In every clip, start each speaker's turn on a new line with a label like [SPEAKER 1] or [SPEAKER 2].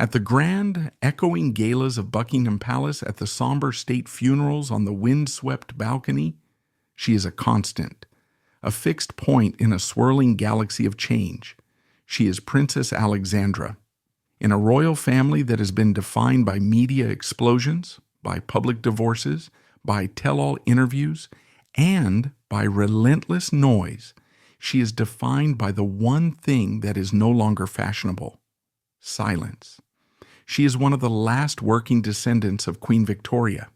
[SPEAKER 1] At the grand, echoing galas of Buckingham Palace, at the somber state funerals on the wind-swept balcony, she is a constant, a fixed point in a swirling galaxy of change. She is Princess Alexandra. In a royal family that has been defined by media explosions, by public divorces, by tell-all interviews, and by relentless noise, she is defined by the one thing that is no longer fashionable: silence. She is one of the last working descendants of Queen Victoria,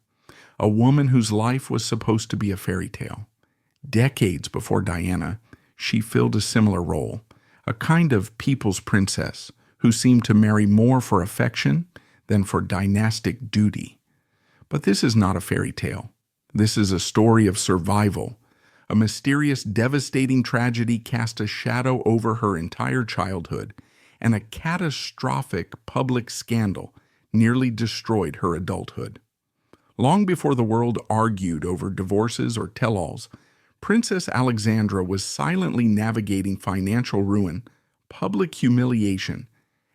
[SPEAKER 1] a woman whose life was supposed to be a fairy tale. Decades before Diana, she filled a similar role, a kind of people's princess who seemed to marry more for affection than for dynastic duty. But this is not a fairy tale. This is a story of survival. A mysterious, devastating tragedy cast a shadow over her entire childhood, and a catastrophic public scandal nearly destroyed her adulthood. Long before the world argued over divorces or tell-alls, Princess Alexandra was silently navigating financial ruin, public humiliation,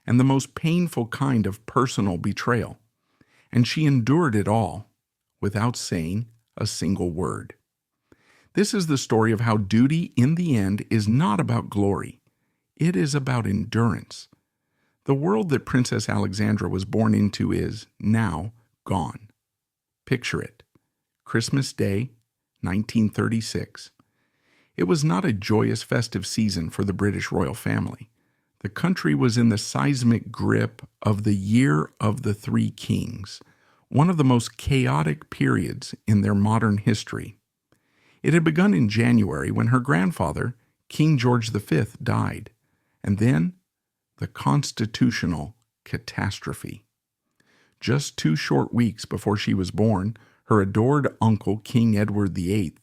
[SPEAKER 1] and the most painful kind of personal betrayal. And she endured it all without saying a single word. This is the story of how duty, in the end, is not about glory. It is about endurance. The world that Princess Alexandra was born into is, now, gone. Picture it. Christmas Day, 1936. It was not a joyous festive season for the British royal family. The country was in the seismic grip of the Year of the Three Kings, one of the most chaotic periods in their modern history. It had begun in January when her grandfather, King George V, died, and then the constitutional catastrophe. Just 2 short weeks before she was born, her adored uncle, King Edward VIII,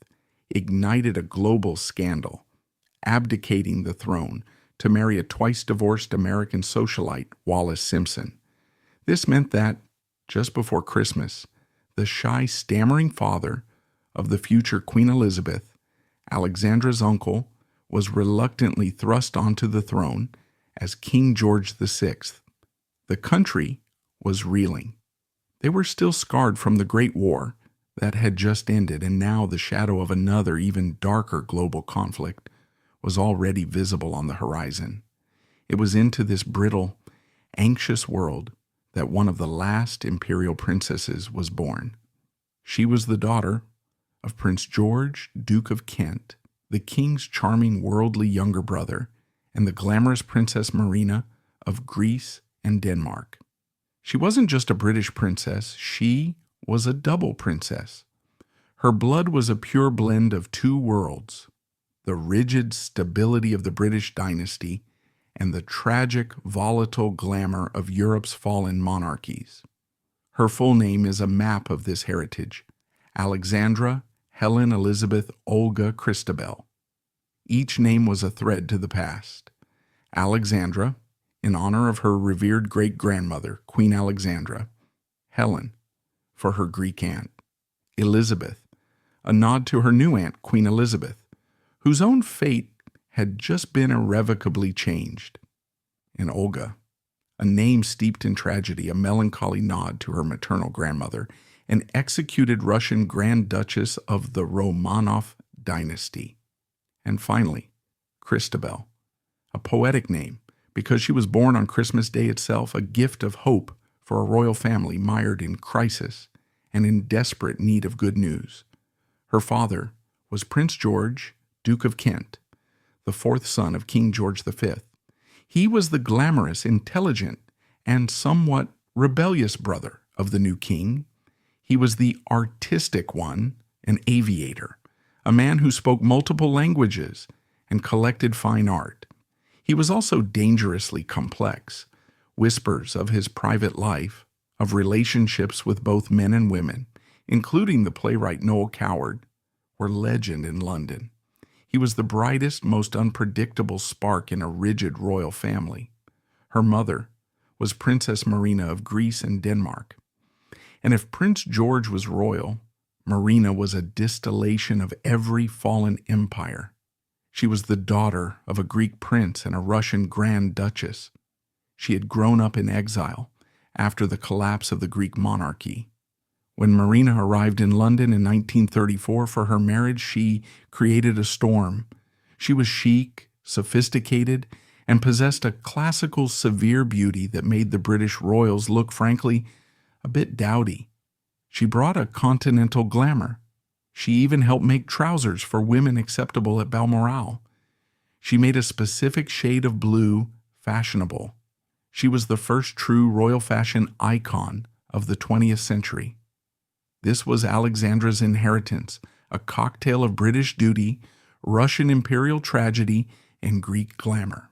[SPEAKER 1] ignited a global scandal, abdicating the throne to marry a twice-divorced American socialite, Wallis Simpson. This meant that, just before Christmas, the shy, stammering father of the future Queen Elizabeth, Alexandra's uncle, was reluctantly thrust onto the throne as King George VI. The country was reeling. They were still scarred from the Great War that had just ended, and now the shadow of another, even darker global conflict was already visible on the horizon. It was into this brittle, anxious world that one of the last imperial princesses was born. She was the daughter of Prince George, Duke of Kent, the king's charming worldly younger brother, and the glamorous Princess Marina of Greece and Denmark. She wasn't just a British princess, she was a double princess. Her blood was a pure blend of 2 worlds, the rigid stability of the British dynasty and the tragic, volatile glamour of Europe's fallen monarchies. Her full name is a map of this heritage: Alexandra Helen Elizabeth Olga Christabel. Each name was a thread to the past. Alexandra, in honor of her revered great-grandmother, Queen Alexandra. Helen, for her Greek aunt. Elizabeth, a nod to her new aunt, Queen Elizabeth, whose own fate had just been irrevocably changed. And Olga, a name steeped in tragedy, a melancholy nod to her maternal grandmother, an executed Russian Grand Duchess of the Romanov dynasty. And finally, Christabel, a poetic name because she was born on Christmas Day itself, a gift of hope for a royal family mired in crisis and in desperate need of good news. Her father was Prince George, Duke of Kent, the 4th son of King George V. He was the glamorous, intelligent, and somewhat rebellious brother of the new king. He was the artistic one, an aviator, a man who spoke multiple languages and collected fine art. He was also dangerously complex. Whispers of his private life, of relationships with both men and women, including the playwright Noel Coward, were legend in London. He was the brightest, most unpredictable spark in a rigid royal family. Her mother was Princess Marina of Greece and Denmark. And if Prince George was royal, Marina was a distillation of every fallen empire. She was the daughter of a Greek prince and a Russian Grand Duchess. She had grown up in exile after the collapse of the Greek monarchy. When Marina arrived in London in 1934 for her marriage, she created a storm. She was chic, sophisticated, and possessed a classical, severe beauty that made the British royals look, frankly, a bit dowdy. She brought a continental glamour. She even helped make trousers for women acceptable at Balmoral. She made a specific shade of blue fashionable. She was the first true royal fashion icon of the 20th century. This was Alexandra's inheritance, a cocktail of British duty, Russian imperial tragedy, and Greek glamour.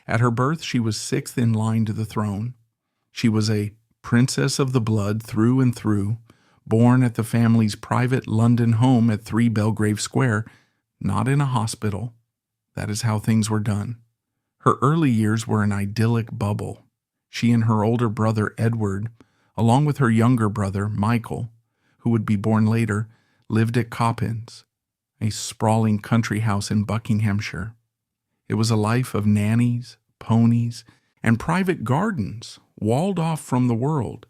[SPEAKER 1] At her birth, she was sixth in line to the throne. She was a princess of the blood through and through, born at the family's private London home at 3 Belgrave Square, not in a hospital. That is how things were done. Her early years were an idyllic bubble. She and her older brother Edward, along with her younger brother Michael, who would be born later, lived at Coppins, a sprawling country house in Buckinghamshire. It was a life of nannies, ponies, and private gardens, walled off from the world.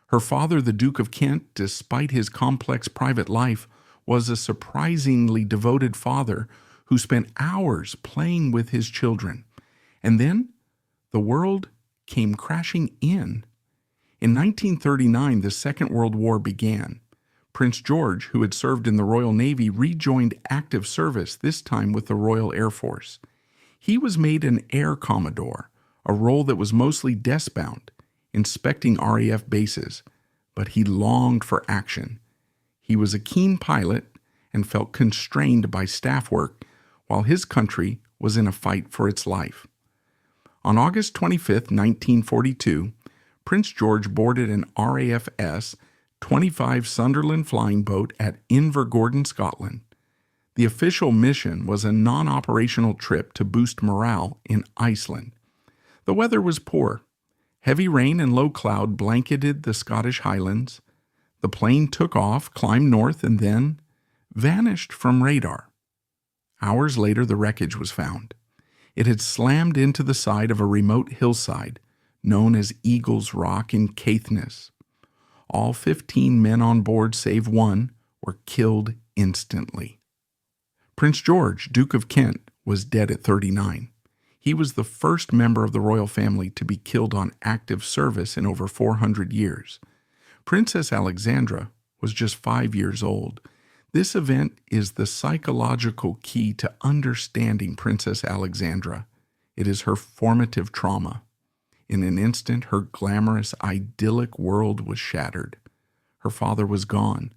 [SPEAKER 1] Her father, the Duke of Kent, despite his complex private life, was a surprisingly devoted father who spent hours playing with his children. And then the world came crashing in. In 1939, the Second World War began. Prince George, who had served in the Royal Navy, rejoined active service, this time with the Royal Air Force. He was made an Air Commodore, a role that was mostly desk-bound, inspecting RAF bases, but he longed for action. He was a keen pilot and felt constrained by staff work while his country was in a fight for its life. On August 25, 1942, Prince George boarded an RAF-S 25 Sunderland flying boat at Invergordon, Scotland. The official mission was a non-operational trip to boost morale in Iceland. The weather was poor. Heavy rain and low cloud blanketed the Scottish Highlands. The plane took off, climbed north, and then vanished from radar. Hours later, the wreckage was found. It had slammed into the side of a remote hillside known as Eagle's Rock in Caithness. All 15 men on board, save one, were killed instantly. Prince George, Duke of Kent, was dead at 39. He was the first member of the royal family to be killed on active service in over 400 years. Princess Alexandra was just 5 years old. This event is the psychological key to understanding Princess Alexandra. It is her formative trauma. In an instant, her glamorous, idyllic world was shattered. Her father was gone.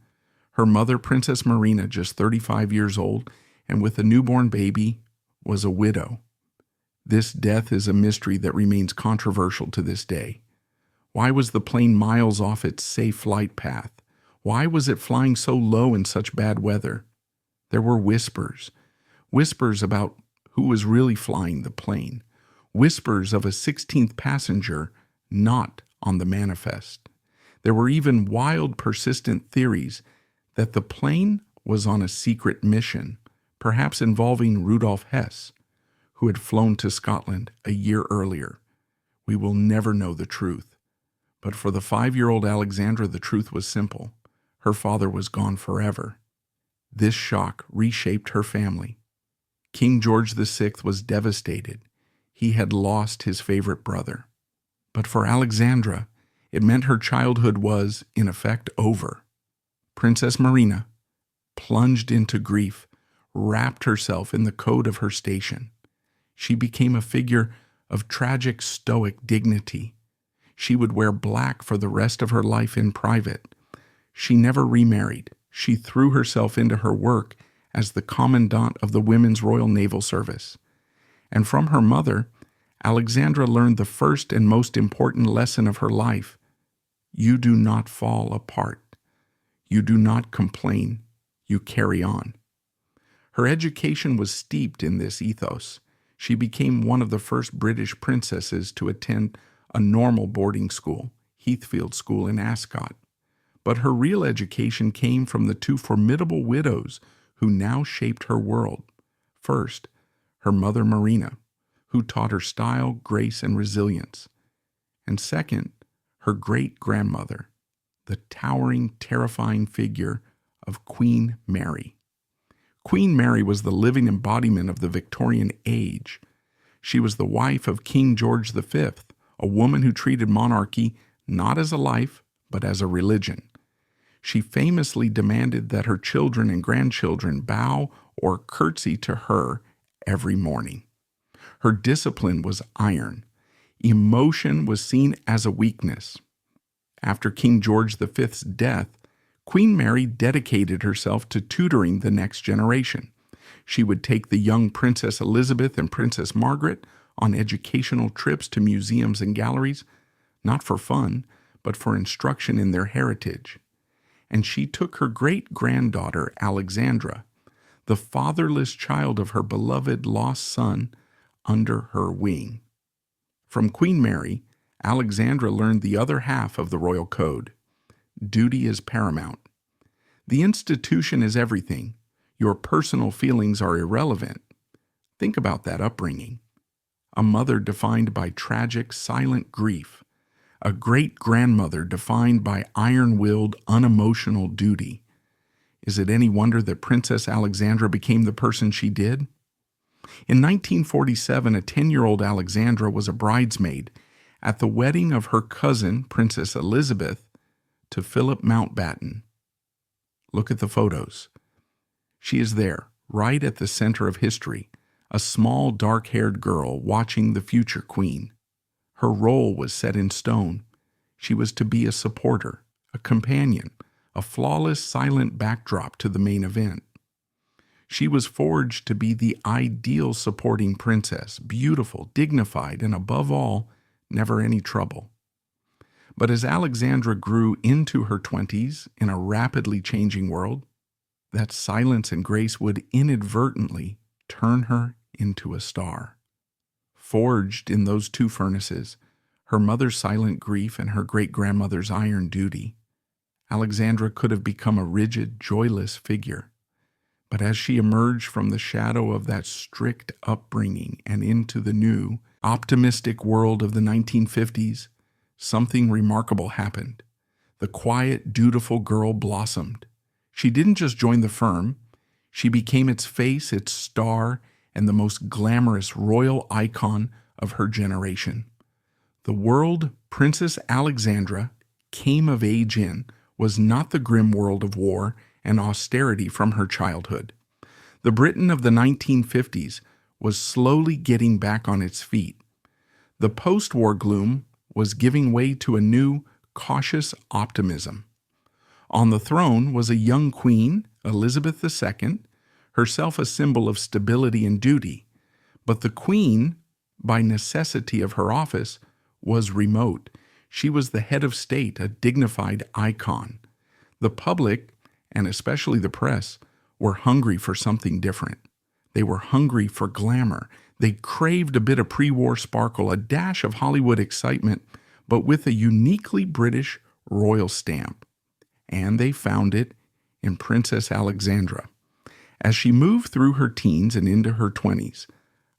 [SPEAKER 1] Her mother, Princess Marina, just 35 years old, and with a newborn baby, was a widow. This death is a mystery that remains controversial to this day. Why was the plane miles off its safe flight path? Why was it flying so low in such bad weather? There were whispers about who was really flying the plane. Whispers of a 16th passenger not on the manifest. There were even wild, persistent theories that the plane was on a secret mission, perhaps involving Rudolf Hess, who had flown to Scotland a year earlier. We will never know the truth. But for the 5-year-old Alexandra, the truth was simple. Her father was gone forever. This shock reshaped her family. King George VI was devastated. He had lost his favorite brother. But for Alexandra, it meant her childhood was, in effect, over. Princess Marina plunged into grief, wrapped herself in the code of her station. She became a figure of tragic, stoic dignity. She would wear black for the rest of her life in private. She never remarried. She threw herself into her work as the Commandant of the Women's Royal Naval Service. And from her mother, Alexandra learned the first and most important lesson of her life. You do not fall apart. You do not complain. You carry on. Her education was steeped in this ethos. She became one of the first British princesses to attend a normal boarding school, Heathfield School in Ascot. But her real education came from the two formidable widows who now shaped her world. First, her mother Marina, who taught her style, grace, and resilience. And second, her great-grandmother, the towering, terrifying figure of Queen Mary. Queen Mary was the living embodiment of the Victorian age. She was the wife of King George V, a woman who treated monarchy not as a life, but as a religion. She famously demanded that her children and grandchildren bow or curtsy to her every morning. Her discipline was iron. Emotion was seen as a weakness. After King George V's death, Queen Mary dedicated herself to tutoring the next generation. She would take the young Princess Elizabeth and Princess Margaret on educational trips to museums and galleries, not for fun, but for instruction in their heritage. And she took her great-granddaughter, Alexandra, the fatherless child of her beloved lost son, under her wing. From Queen Mary, Alexandra learned the other half of the royal code. Duty is paramount. The institution is everything. Your personal feelings are irrelevant. Think about that upbringing. A mother defined by tragic, silent grief. A great-grandmother defined by iron-willed, unemotional duty. Is it any wonder that Princess Alexandra became the person she did? In 1947, a 10-year-old Alexandra was a bridesmaid at the wedding of her cousin, Princess Elizabeth, to Philip Mountbatten. Look at the photos. She is there, right at the center of history, a small, dark-haired girl watching the future queen. Her role was set in stone. She was to be a supporter, a companion, a flawless, silent backdrop to the main event. She was forged to be the ideal supporting princess, beautiful, dignified, and above all, never any trouble. But as Alexandra grew into her 20s in a rapidly changing world, that silence and grace would inadvertently turn her into a star. Forged in those two furnaces, her mother's silent grief and her great-grandmother's iron duty, Alexandra could have become a rigid, joyless figure. But as she emerged from the shadow of that strict upbringing and into the new, optimistic world of the 1950s, something remarkable happened. The quiet, dutiful girl blossomed. She didn't just join the firm. She became its face, its star, and the most glamorous royal icon of her generation. The world Princess Alexandra came of age in was not the grim world of war and austerity from her childhood. The Britain of the 1950s was slowly getting back on its feet. The post-war gloom was giving way to a new, cautious optimism. On the throne was a young queen, Elizabeth II, herself a symbol of stability and duty. But the queen, by necessity of her office, was remote. She was the head of state, a dignified icon. The public, and especially the press, were hungry for something different. They were hungry for glamour. They craved a bit of pre-war sparkle, a dash of Hollywood excitement, but with a uniquely British royal stamp. And they found it in Princess Alexandra. As she moved through her teens and into her 20s,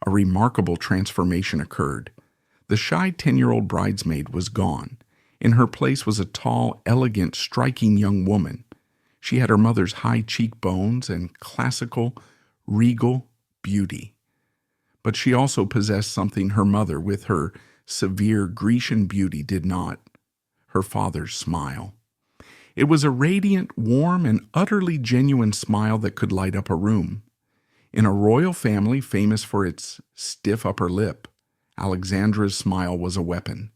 [SPEAKER 1] a remarkable transformation occurred. The shy 10-year-old bridesmaid was gone. In her place was a tall, elegant, striking young woman. She had her mother's high cheekbones and classical, regal beauty. But she also possessed something her mother, with her severe Grecian beauty, did not: her father's smile. It was a radiant, warm, and utterly genuine smile that could light up a room. In a royal family famous for its stiff upper lip, Alexandra's smile was a weapon.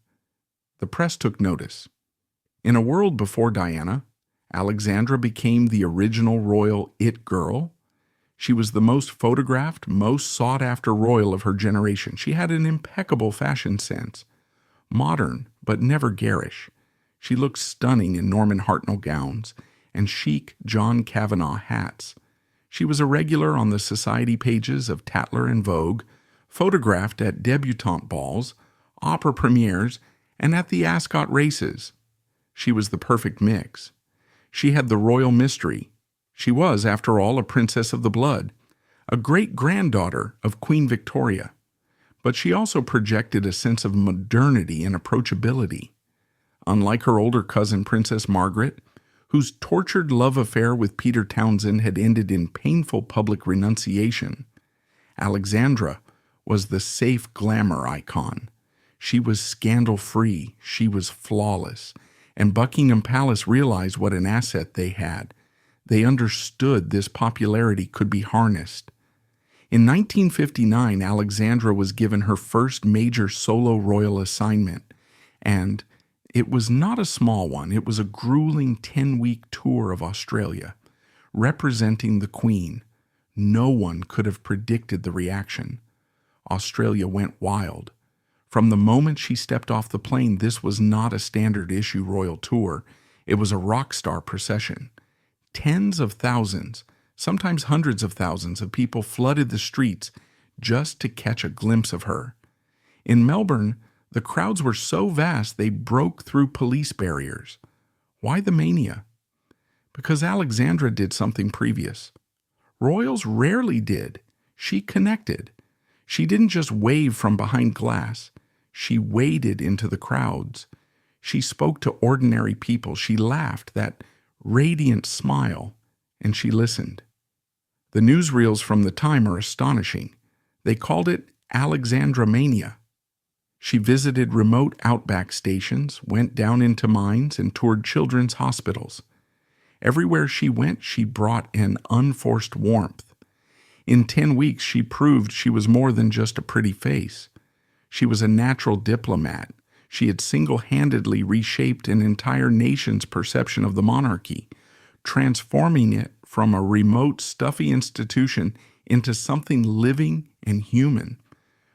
[SPEAKER 1] The press took notice. In a world before Diana, Alexandra became the original royal it girl. She was the most photographed, most sought-after royal of her generation. She had an impeccable fashion sense, modern but never garish. She looked stunning in Norman Hartnell gowns and chic John Kavanagh hats. She was a regular on the society pages of Tatler and Vogue, photographed at debutante balls, opera premieres, and at the Ascot races. She was the perfect mix. She had the royal mystery. She was, after all, a princess of the blood, a great-granddaughter of Queen Victoria. But she also projected a sense of modernity and approachability. Unlike her older cousin, Princess Margaret, whose tortured love affair with Peter Townsend had ended in painful public renunciation, Alexandra was the safe glamour icon. She was scandal-free, she was flawless, and Buckingham Palace realized what an asset they had. They understood this popularity could be harnessed. In 1959, Alexandra was given her first major solo royal assignment, and it was not a small one. It was a grueling 10-week tour of Australia, representing the Queen. No one could have predicted the reaction. Australia went wild. From the moment she stepped off the plane, this was not a standard issue royal tour. It was a rock star procession. Tens of thousands, sometimes hundreds of thousands of people flooded the streets just to catch a glimpse of her. In Melbourne, the crowds were so vast they broke through police barriers. Why the mania? Because Alexandra did something previous. Royals rarely did. She connected. She didn't just wave from behind glass. She waded into the crowds. She spoke to ordinary people. She laughed, that radiant smile, and she listened. The newsreels from the time are astonishing. They called it Alexandra Mania. She visited remote outback stations, went down into mines, and toured children's hospitals. Everywhere she went, she brought an unforced warmth. In 10 weeks, she proved she was more than just a pretty face. She was a natural diplomat. She had single-handedly reshaped an entire nation's perception of the monarchy, transforming it from a remote, stuffy institution into something living and human.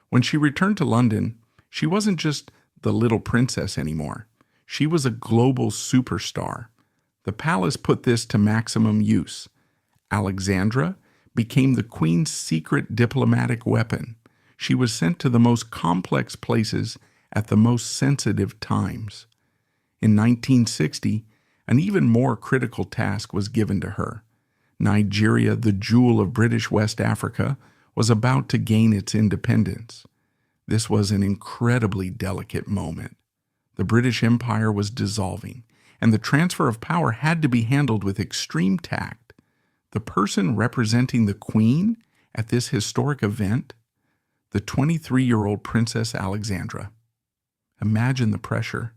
[SPEAKER 1] When she returned to London, she wasn't just the little princess anymore. She was a global superstar. The palace put this to maximum use. Alexandra became the Queen's secret diplomatic weapon. She was sent to the most complex places at the most sensitive times. In 1960, an even more critical task was given to her. Nigeria, the jewel of British West Africa, was about to gain its independence. This was an incredibly delicate moment. The British Empire was dissolving, and the transfer of power had to be handled with extreme tact. The person representing the Queen at this historic event, the 23-year-old Princess Alexandra. Imagine the pressure.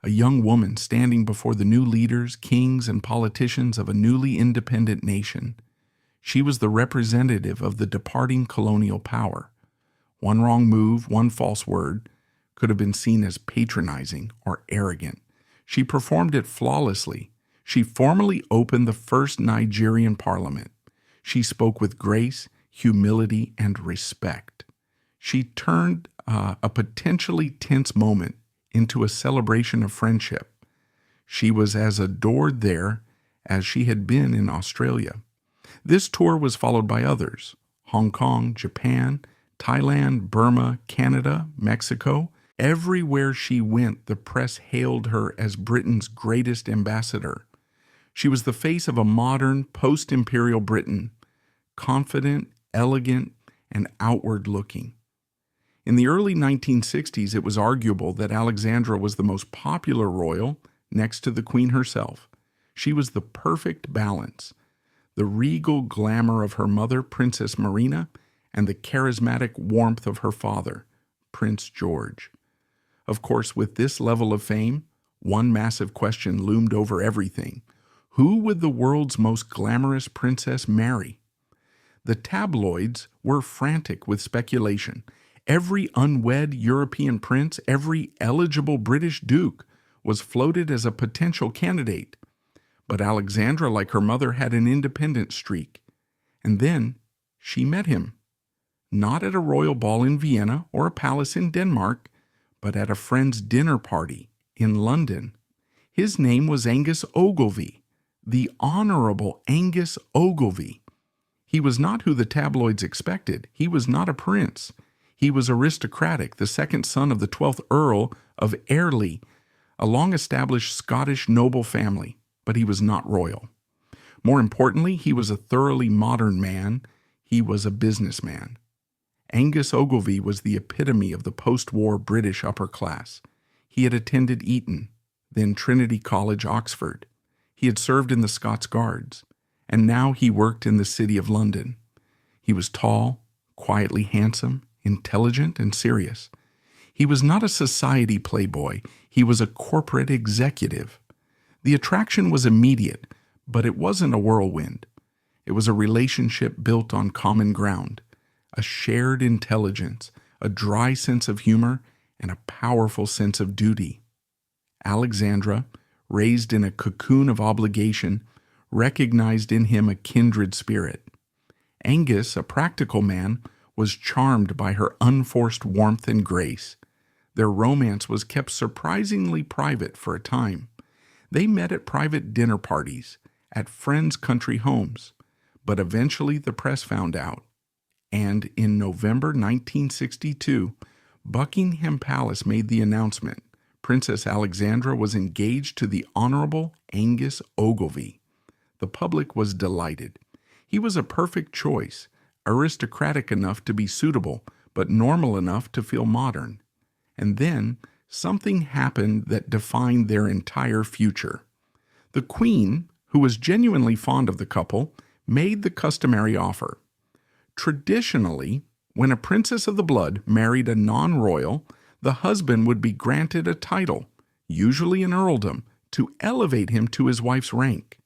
[SPEAKER 1] A young woman standing before the new leaders, kings, and politicians of a newly independent nation. She was the representative of the departing colonial power. One wrong move, one false word, could have been seen as patronizing or arrogant. She performed it flawlessly. She formally opened the first Nigerian parliament. She spoke with grace, humility, and respect. She turned a potentially tense moment into a celebration of friendship. She was as adored there as she had been in Australia. This tour was followed by others: Hong Kong, Japan, Thailand, Burma, Canada, Mexico. Everywhere she went, the press hailed her as Britain's greatest ambassador. She was the face of a modern, post-imperial Britain, confident, elegant, and outward-looking. In the early 1960s, it was arguable that Alexandra was the most popular royal next to the Queen herself. She was the perfect balance, the regal glamour of her mother, Princess Marina, and the charismatic warmth of her father, Prince George. Of course, with this level of fame, one massive question loomed over everything. Who would the world's most glamorous princess marry? The tabloids were frantic with speculation. Every unwed European prince, every eligible British duke was floated as a potential candidate. But Alexandra, like her mother, had an independent streak. And then she met him. Not at a royal ball in Vienna or a palace in Denmark, but at a friend's dinner party in London. His name was Angus Ogilvy, the Honorable Angus Ogilvy. He was not who the tabloids expected. He was not a prince. He was aristocratic, the second son of the 12th Earl of Airlie, a long-established Scottish noble family, but he was not royal. More importantly, he was a thoroughly modern man. He was a businessman. Angus Ogilvy was the epitome of the post-war British upper class. He had attended Eton, then Trinity College, Oxford. He had served in the Scots Guards, and now he worked in the City of London. He was tall, quietly handsome, intelligent, and serious. He was not a society playboy. He was a corporate executive. The attraction was immediate, but it wasn't a whirlwind. It was a relationship built on common ground, a shared intelligence, a dry sense of humor, and a powerful sense of duty. Alexandra, raised in a cocoon of obligation, recognized in him a kindred spirit. Angus, a practical man, was charmed by her unforced warmth and grace. Their romance was kept surprisingly private for a time. They met at private dinner parties, at friends' country homes, but eventually the press found out. And in November 1962, Buckingham Palace made the announcement Princess Alexandra was engaged to the Honorable Angus Ogilvy. The public was delighted. He was a perfect choice, aristocratic enough to be suitable, but normal enough to feel modern. And then something happened that defined their entire future. The Queen, who was genuinely fond of the couple, made the customary offer. Traditionally, when a princess of the blood married a non-royal, the husband would be granted a title, usually an earldom, to elevate him to his wife's rank.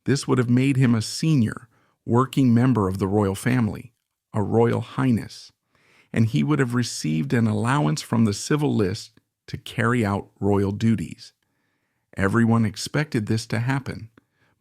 [SPEAKER 1] This would have made him a senior, working member of the royal family, a royal highness, and he would have received an allowance from the civil list to carry out royal duties. Everyone expected this to happen,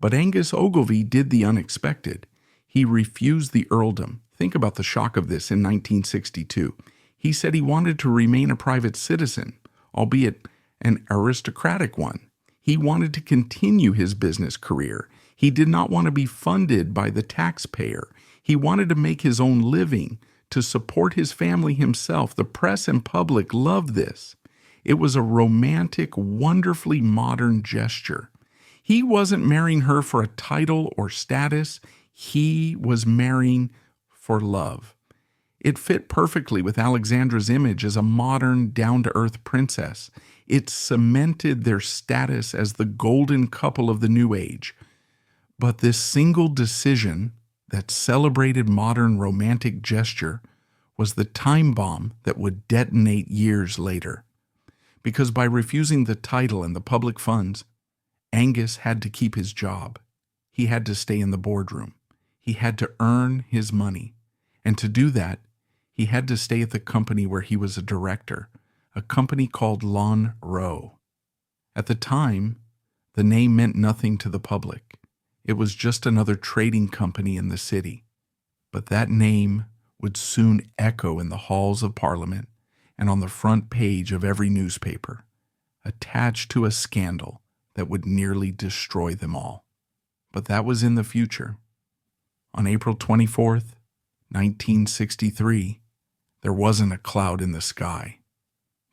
[SPEAKER 1] but Angus Ogilvy did the unexpected. He refused the earldom. Think about the shock of this in 1962. He said he wanted to remain a private citizen, albeit an aristocratic one. He wanted to continue his business career. He did not want to be funded by the taxpayer. He wanted to make his own living, to support his family himself. The press and public loved this. It was a romantic, wonderfully modern gesture. He wasn't marrying her for a title or status. He was marrying for love. It fit perfectly with Alexandra's image as a modern, down-to-earth princess. It cemented their status as the golden couple of the new age. But this single decision, that celebrated modern romantic gesture, was the time bomb that would detonate years later. Because by refusing the title and the public funds, Angus had to keep his job. He had to stay in the boardroom. He had to earn his money. And to do that, he had to stay at the company where he was a director, a company called Lon Rowe. At the time, the name meant nothing to the public. It was just another trading company in the city. But that name would soon echo in the halls of Parliament and on the front page of every newspaper, attached to a scandal that would nearly destroy them all. But that was in the future. On April 24th, 1963, there wasn't a cloud in the sky.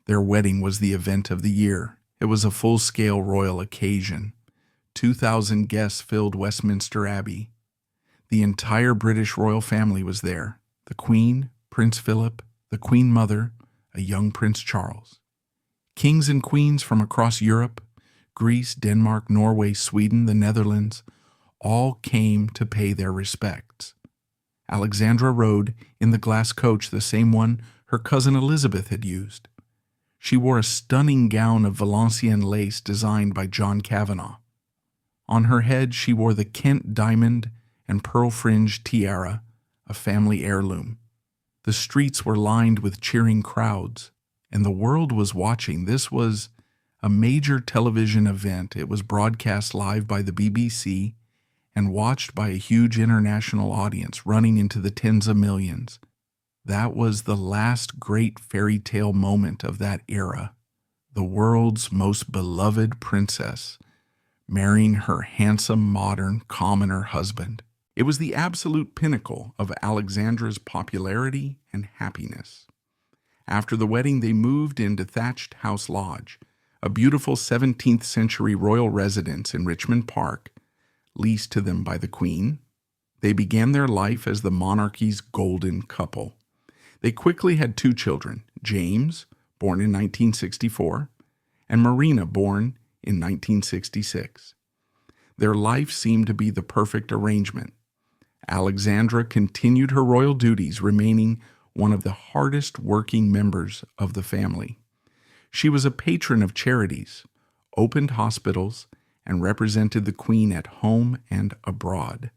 [SPEAKER 1] Their wedding was the event of the year. It was a full-scale royal occasion. 2,000 guests filled Westminster Abbey. The entire British royal family was there. The Queen, Prince Philip, the Queen Mother, a young Prince Charles. Kings and queens from across Europe, Greece, Denmark, Norway, Sweden, the Netherlands, all came to pay their respects. Alexandra rode in the glass coach, the same one her cousin Elizabeth had used. She wore a stunning gown of Valenciennes lace designed by John Kavanagh. On her head she wore the Kent diamond and pearl-fringed tiara, a family heirloom. The streets were lined with cheering crowds, and the world was watching. This was a major television event. It was broadcast live by the BBC and watched by a huge international audience running into the tens of millions. That was the last great fairy tale moment of that era. The world's most beloved princess marrying her handsome, modern, commoner husband. It was the absolute pinnacle of Alexandra's popularity and happiness. After the wedding, they moved into Thatched House Lodge, a beautiful 17th century royal residence in Richmond Park, leased to them by the Queen. They began their life as the monarchy's golden couple. They quickly had 2 children, James, born in 1964, and Marina, born in 1966. Their life seemed to be the perfect arrangement. Alexandra continued her royal duties, remaining one of the hardest working members of the family. She was a patron of charities, opened hospitals, and represented the Queen at home and abroad.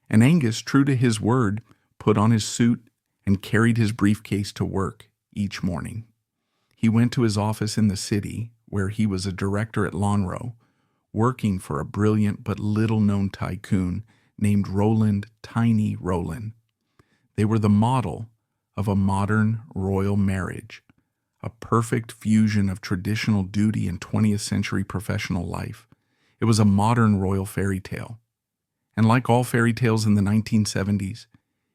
[SPEAKER 1] And Angus, true to his word, put on his suit and carried his briefcase to work each morning. He went to his office in the city, where he was a director at Lonhro, working for a brilliant but little-known tycoon named Roland Tiny Roland. They were the model of a modern royal marriage, a perfect fusion of traditional duty and 20th century professional life. It was a modern royal fairy tale. And like all fairy tales in the 1970s,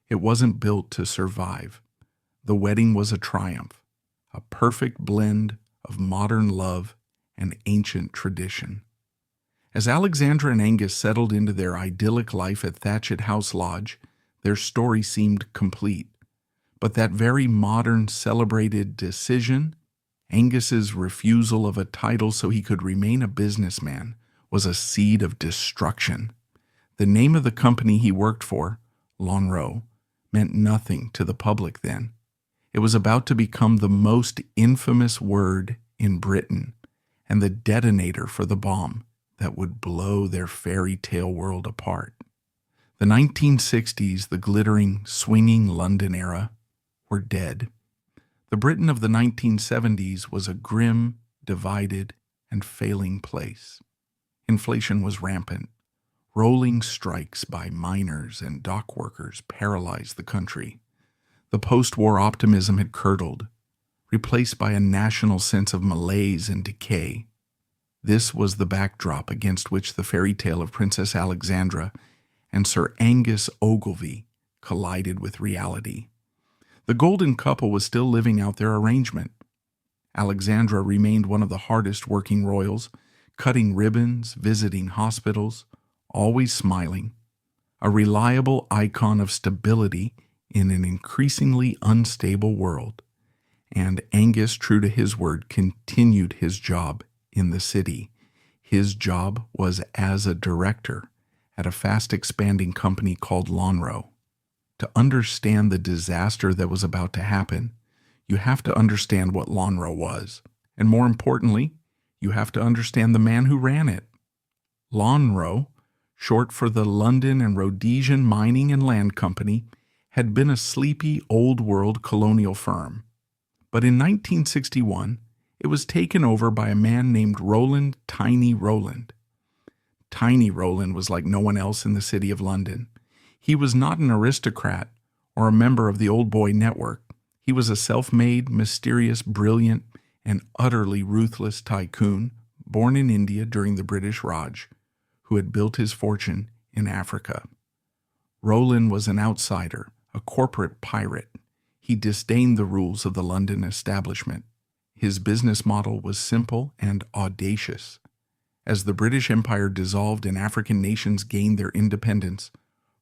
[SPEAKER 1] it wasn't built to survive. The wedding was a triumph, a perfect blend of modern love and ancient tradition. As Alexandra and Angus settled into their idyllic life at Thatchet House Lodge, their story seemed complete. But that very modern, celebrated decision, Angus's refusal of a title so he could remain a businessman, was a seed of destruction. The name of the company he worked for, Lonhro, meant nothing to the public then. It was about to become the most infamous word in Britain and the detonator for the bomb that would blow their fairy tale world apart. The 1960s, the glittering, swinging London era, were dead. The Britain of the 1970s was a grim, divided, and failing place. Inflation was rampant. Rolling strikes by miners and dock workers paralyzed the country. The post-war optimism had curdled, replaced by a national sense of malaise and decay. This was the backdrop against which the fairy tale of Princess Alexandra and Sir Angus Ogilvy collided with reality. The golden couple was still living out their arrangement. Alexandra remained one of the hardest working royals, cutting ribbons, visiting hospitals, always smiling, a reliable icon of stability in an increasingly unstable world. And Angus, true to his word, continued his job in the city. His job was as a director at a fast-expanding company called Lonhro. To understand the disaster that was about to happen, you have to understand what Lonhro was. And more importantly, you have to understand the man who ran it. Lonhro, short for the London and Rhodesian Mining and Land Company, had been a sleepy, old-world colonial firm. But in 1961, it was taken over by a man named Roland Tiny Roland. Tiny Roland was like no one else in the city of London. He was not an aristocrat or a member of the Old Boy Network. He was a self-made, mysterious, brilliant, and utterly ruthless tycoon born in India during the British Raj, who had built his fortune in Africa. Roland was an outsider, a corporate pirate. He disdained the rules of the London establishment. His business model was simple and audacious. As the British Empire dissolved and African nations gained their independence,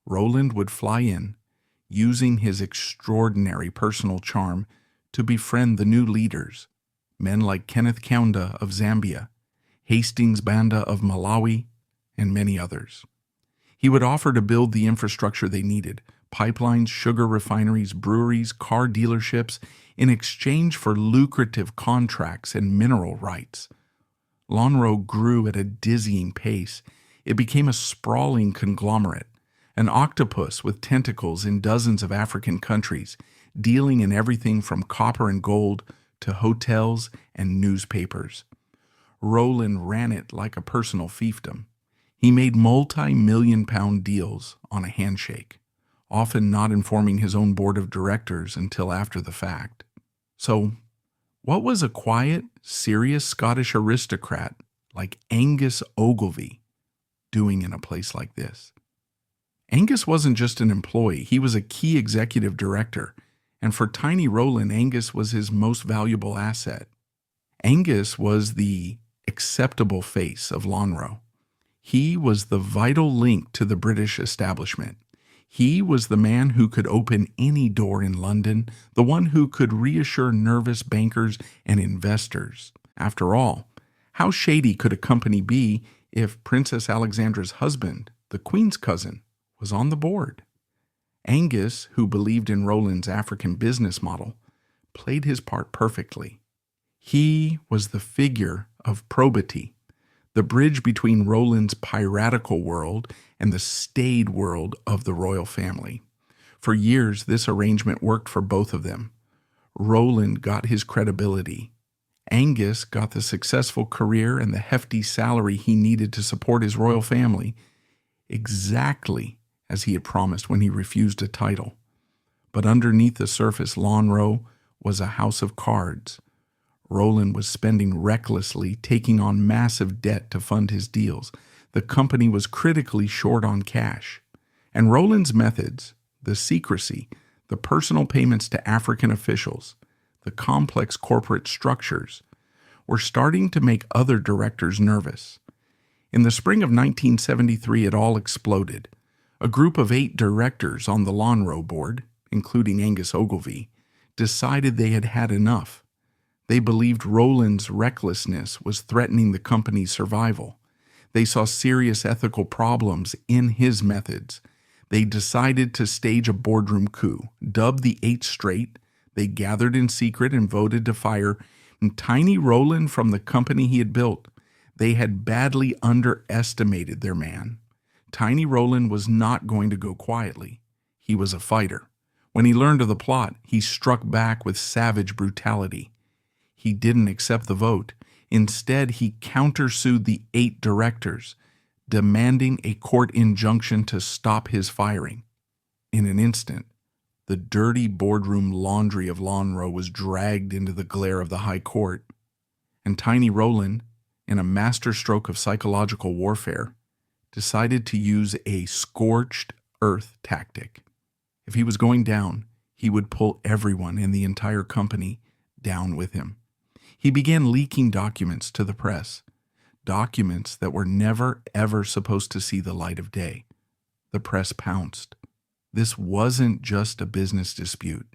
[SPEAKER 1] Roland would fly in, using his extraordinary personal charm to befriend the new leaders, men like Kenneth Kaunda of Zambia, Hastings Banda of Malawi, and many others. He would offer to build the infrastructure they needed, pipelines, sugar refineries, breweries, car dealerships, in exchange for lucrative contracts and mineral rights. Lonhro grew at a dizzying pace. It became a sprawling conglomerate, an octopus with tentacles in dozens of African countries, dealing in everything from copper and gold to hotels and newspapers. Roland ran it like a personal fiefdom. He made multi-million-pound deals on a handshake, often not informing his own board of directors until after the fact. So, what was a quiet, serious Scottish aristocrat like Angus Ogilvy doing in a place like this? Angus wasn't just an employee, he was a key executive director, and for Tiny Roland, Angus was his most valuable asset. Angus was the acceptable face of Lonhro. He was the vital link to the British establishment. He was the man who could open any door in London, the one who could reassure nervous bankers and investors. After all, How shady could a company be if Princess Alexandra's husband, the Queen's cousin, was on the board? Angus, who believed in Rowland's African business model, played his part perfectly. He was the figure of probity, the bridge between Rowland's piratical world and the staid world of the royal family. For years, this arrangement worked for both of them. Rowland got his credibility. Angus got the successful career and the hefty salary he needed to support his royal family, exactly as he had promised when he refused a title. But underneath the surface, Lonhro was a house of cards. Rowland was spending recklessly, taking on massive debt to fund his deals. The company was critically short on cash. And Rowland's methods, the secrecy, the personal payments to African officials, the complex corporate structures, were starting to make other directors nervous. In the spring of 1973, it all exploded. A group of 8 directors on the Lonhro board, including Angus Ogilvy, decided they had had enough. They believed Rowland's recklessness was threatening the company's survival. They saw serious ethical problems in his methods. They decided to stage a boardroom coup. Dubbed the 8 Straight, they gathered in secret and voted to fire Tiny Rowland from the company he had built. They had badly underestimated their man. Tiny Rowland was not going to go quietly. He was a fighter. When he learned of the plot, he struck back with savage brutality. He didn't accept the vote. Instead, he countersued the 8 directors, demanding a court injunction to stop his firing. In an instant, the dirty boardroom laundry of Lonhro was dragged into the glare of the High Court, and Tiny Rowland, in a masterstroke of psychological warfare, decided to use a scorched earth tactic. If he was going down, he would pull everyone in the entire company down with him. He began leaking documents to the press, documents that were never, ever supposed to see the light of day. The press pounced. This wasn't just a business dispute.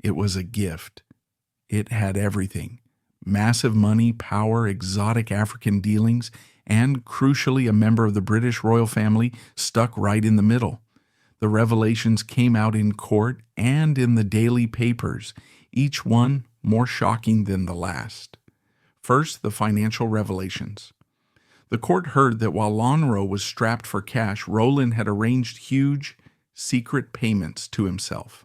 [SPEAKER 1] It was a gift. It had everything: massive money, power, exotic African dealings, and, crucially, a member of the British royal family stuck right in the middle. The revelations came out in court and in the daily papers, each one more shocking than the last. First, the financial revelations. The court heard that while Lonhro was strapped for cash, Rowland had arranged huge, secret payments to himself.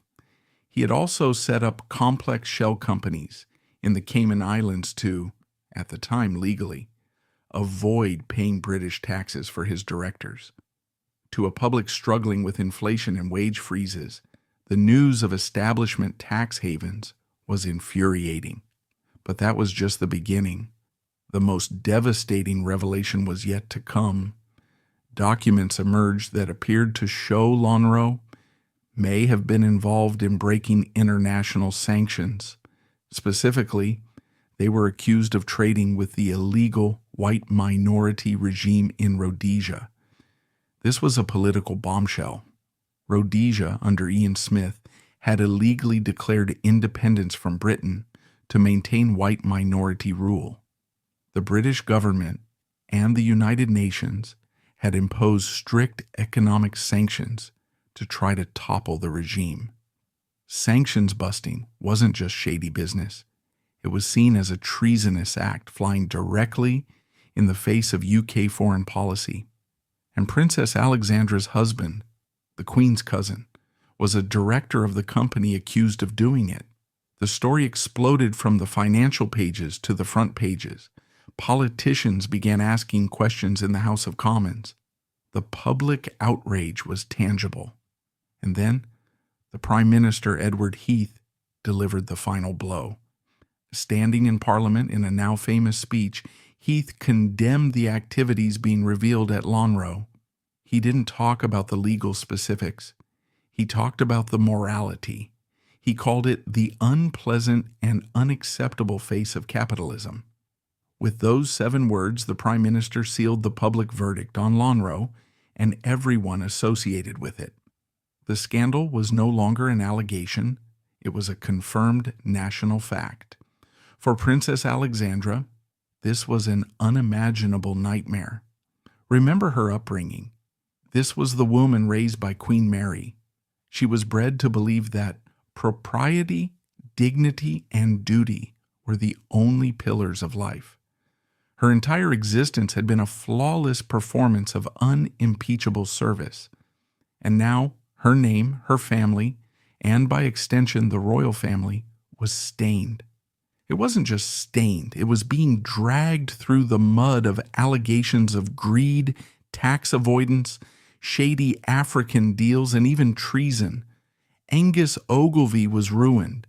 [SPEAKER 1] He had also set up complex shell companies in the Cayman Islands to, at the time legally, avoid paying British taxes for his directors. To a public struggling with inflation and wage freezes, the news of establishment tax havens was infuriating. But that was just the beginning. The most devastating revelation was yet to come. Documents emerged that appeared to show Lonhro may have been involved in breaking international sanctions. Specifically, they were accused of trading with the illegal white minority regime in Rhodesia. This was a political bombshell. Rhodesia, under Ian Smith, had illegally declared independence from Britain to maintain white minority rule. The British government and the United Nations had imposed strict economic sanctions to try to topple the regime. Sanctions busting wasn't just shady business. It was seen as a treasonous act flying directly in the face of UK foreign policy. And Princess Alexandra's husband, the Queen's cousin, was a director of the company accused of doing it. The story exploded from the financial pages to the front pages. Politicians began asking questions in the House of Commons. The public outrage was tangible. And then the Prime Minister, Edward Heath, delivered the final blow. Standing in Parliament in a now famous speech, Heath condemned the activities being revealed at Lonhro. He didn't talk about the legal specifics. He talked about the morality. He called it the unpleasant and unacceptable face of capitalism. With those 7 words, the Prime Minister sealed the public verdict on Lonhro and everyone associated with it. The scandal was no longer an allegation. It was a confirmed national fact. For Princess Alexandra, This was an unimaginable nightmare. Remember her upbringing. This was the woman raised by Queen Mary. She was bred to believe that propriety, dignity, and duty were the only pillars of life. Her entire existence had been a flawless performance of unimpeachable service. And now her name, her family, and by extension the royal family, was stained. It wasn't just stained, it was being dragged through the mud of allegations of greed, tax avoidance, shady African deals, and even treason. Angus Ogilvy was ruined.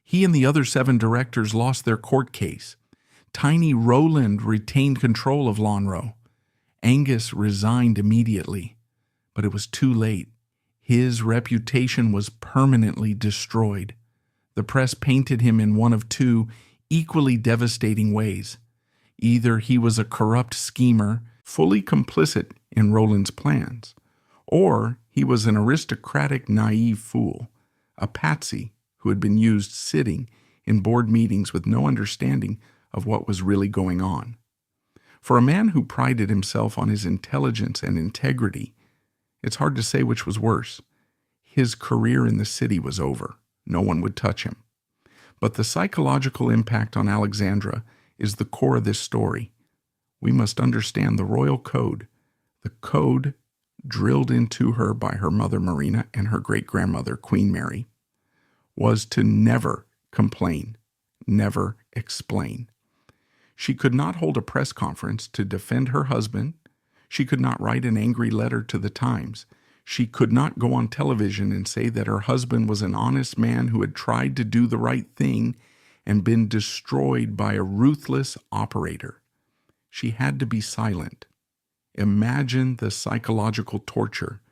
[SPEAKER 1] He and the other 7 directors lost their court case. Tiny Rowland retained control of Lonhro. Angus resigned immediately, but it was too late. His reputation was permanently destroyed. The press painted him in one of 2 equally devastating ways. Either he was a corrupt schemer, fully complicit in Rowland's plans, or he was an aristocratic, naive fool, a patsy who had been used sitting in board meetings with no understanding of what was really going on. For a man who prided himself on his intelligence and integrity, it's hard to say which was worse. His career in the city was over. No one would touch him. But the psychological impact on Alexandra is the core of this story. We must understand the royal code, the code drilled into her by her mother Marina and her great-grandmother Queen Mary, was to never complain, never explain. She could not hold a press conference to defend her husband. She could not write an angry letter to the Times. She could not go on television and say that her husband was an honest man who had tried to do the right thing and been destroyed by a ruthless operator. She had to be silent. Imagine the psychological torture,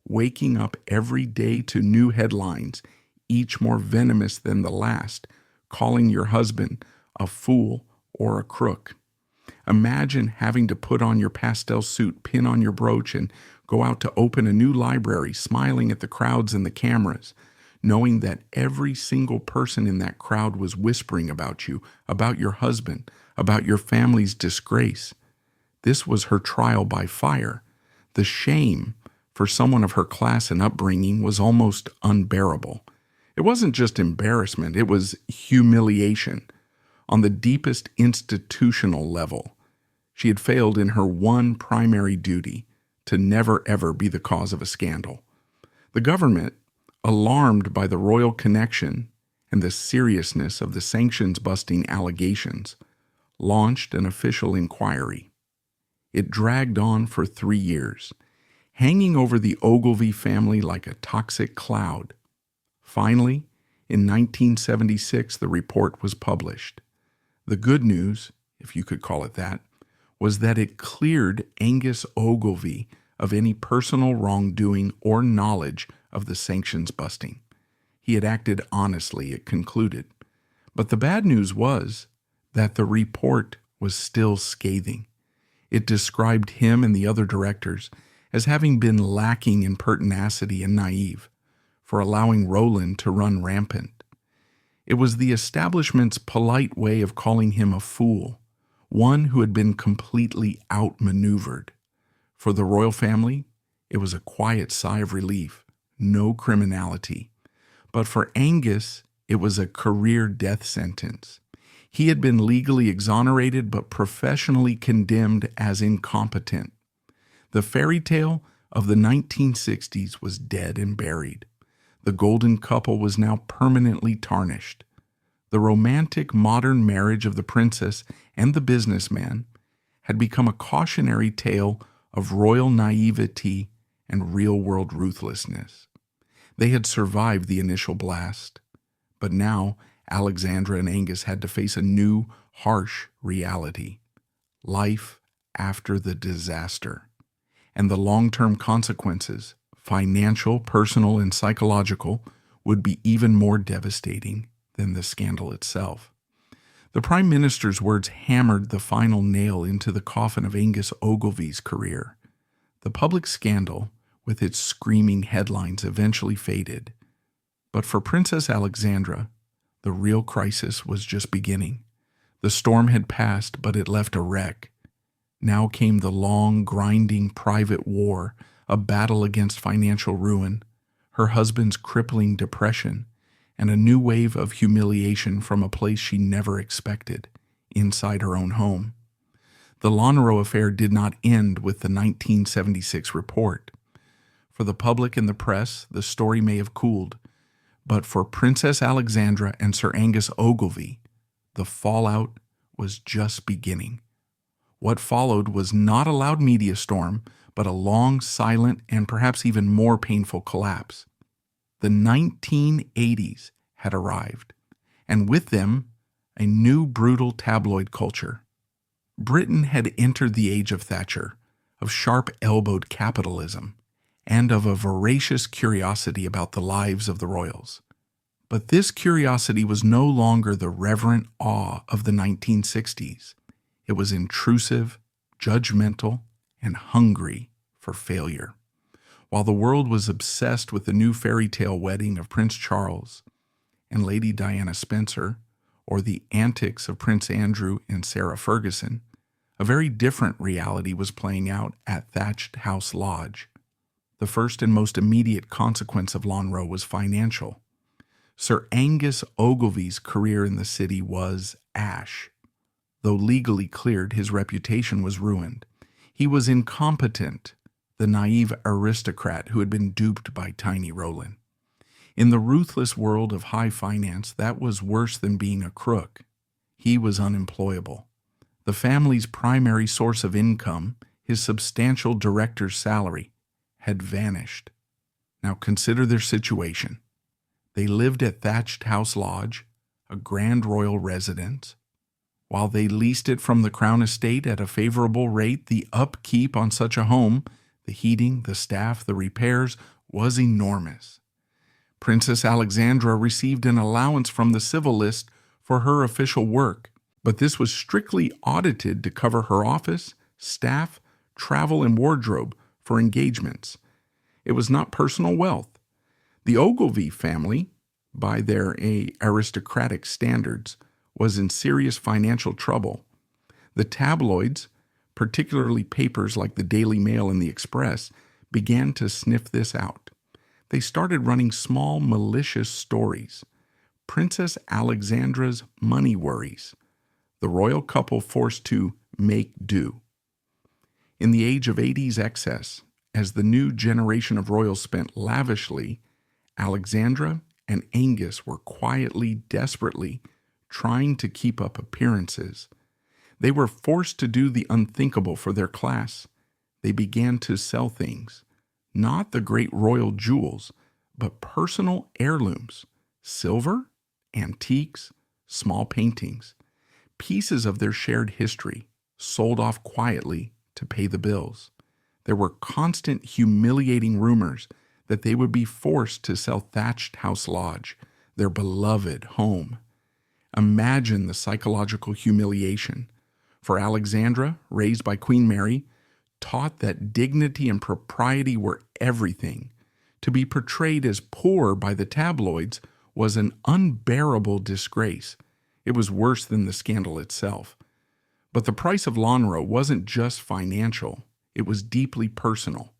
[SPEAKER 1] waking up every day to new headlines, each more venomous than the last, calling your husband a fool or a crook. Imagine having to put on your pastel suit, pin on your brooch, and go out to open a new library, smiling at the crowds and the cameras, knowing that every single person in that crowd was whispering about you, about your husband, about your family's disgrace. This was her trial by fire. The shame for someone of her class and upbringing was almost unbearable. It wasn't just embarrassment, it was humiliation. On the deepest institutional level, she had failed in her one primary duty, to never ever be the cause of a scandal. The government, alarmed by the royal connection and the seriousness of the sanctions-busting allegations, launched an official inquiry. It dragged on for 3 years, hanging over the Ogilvy family like a toxic cloud. Finally, in 1976, the report was published. The good news, if you could call it that, was that it cleared Angus Ogilvy of any personal wrongdoing or knowledge of the sanctions busting. He had acted honestly, it concluded. But the bad news was that the report was still scathing. It described him and the other directors as having been lacking in pertinacity and naive, for allowing Rowland to run rampant. It was the establishment's polite way of calling him a fool, one who had been completely outmaneuvered. For the royal family, it was a quiet sigh of relief, no criminality. But for Angus, it was a career death sentence. He had been legally exonerated but professionally condemned as incompetent. The fairy tale of the 1960s was dead and buried. The golden couple was now permanently tarnished. The romantic modern marriage of the princess and the businessman had become a cautionary tale of royal naivety and real-world ruthlessness. They had survived the initial blast, but now Alexandra and Angus had to face a new, harsh reality. Life after the disaster. And the long-term consequences, financial, personal, and psychological, would be even more devastating than the scandal itself. The Prime Minister's words hammered the final nail into the coffin of Angus Ogilvy's career. The public scandal, with its screaming headlines, eventually faded. But for Princess Alexandra, the real crisis was just beginning. The storm had passed, but it left a wreck. Now came the long, grinding private war, a battle against financial ruin, her husband's crippling depression, and a new wave of humiliation from a place she never expected, inside her own home. The Lonero affair did not end with the 1976 report. For the public and the press, the story may have cooled, but for Princess Alexandra and Sir Angus Ogilvy, the fallout was just beginning. What followed was not a loud media storm, but a long, silent, and perhaps even more painful collapse. The 1980s had arrived, and with them, a new brutal tabloid culture. Britain had entered the age of Thatcher, of sharp-elbowed capitalism, and of a voracious curiosity about the lives of the royals. But this curiosity was no longer the reverent awe of the 1960s. It was intrusive, judgmental, and hungry for failure. While the world was obsessed with the new fairy tale wedding of Prince Charles and Lady Diana Spencer, or the antics of Prince Andrew and Sarah Ferguson, a very different reality was playing out at Thatched House Lodge. The first and most immediate consequence of Lonero was financial. Sir Angus Ogilvy's career in the city was ash. Though legally cleared, his reputation was ruined. He was incompetent, the naive aristocrat who had been duped by Tiny Rowland. In the ruthless world of high finance, that was worse than being a crook. He was unemployable. The family's primary source of income, his substantial director's salary, had vanished. Now consider their situation. They lived at Thatched House Lodge, a grand royal residence. While they leased it from the Crown Estate at a favorable rate, the upkeep on such a home, the heating, the staff, the repairs, was enormous. Princess Alexandra received an allowance from the civil list for her official work, but this was strictly audited to cover her office, staff, travel, and wardrobe for engagements. It was not personal wealth. The Ogilvy family, by their aristocratic standards, was in serious financial trouble. The tabloids, particularly papers like the Daily Mail and the Express, began to sniff this out. They started running small, malicious stories. Princess Alexandra's money worries. The royal couple forced to make do. In the age of 80s excess, as the new generation of royals spent lavishly, Alexandra and Angus were quietly, desperately trying to keep up appearances. They were forced to do the unthinkable for their class. They began to sell things, not the great royal jewels, but personal heirlooms, silver, antiques, small paintings, pieces of their shared history, sold off quietly to pay the bills. There were constant humiliating rumors that they would be forced to sell Thatched House Lodge, their beloved home. Imagine the psychological humiliation. For Alexandra, raised by Queen Mary, taught that dignity and propriety were everything, to be portrayed as poor by the tabloids was an unbearable disgrace. It was worse than the scandal itself. But the price of Lonero wasn't just financial. It was deeply personal.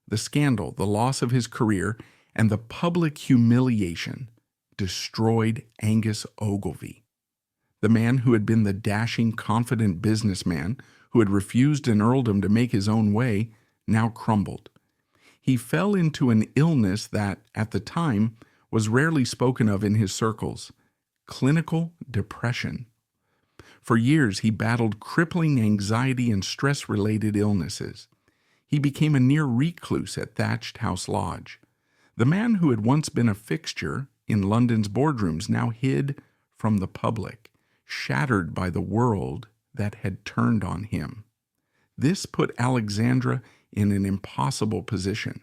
[SPEAKER 1] The scandal, the loss of his career, and the public humiliation destroyed Angus Ogilvy. The man who had been the dashing, confident businessman who had refused an earldom to make his own way now crumbled. He fell into an illness that, at the time, was rarely spoken of in his circles: clinical depression. For years, he battled crippling anxiety and stress-related illnesses. He became a near recluse at Thatched House Lodge. The man who had once been a fixture in London's boardrooms now hid from the public, shattered by the world that had turned on him. This put Alexandra in an impossible position.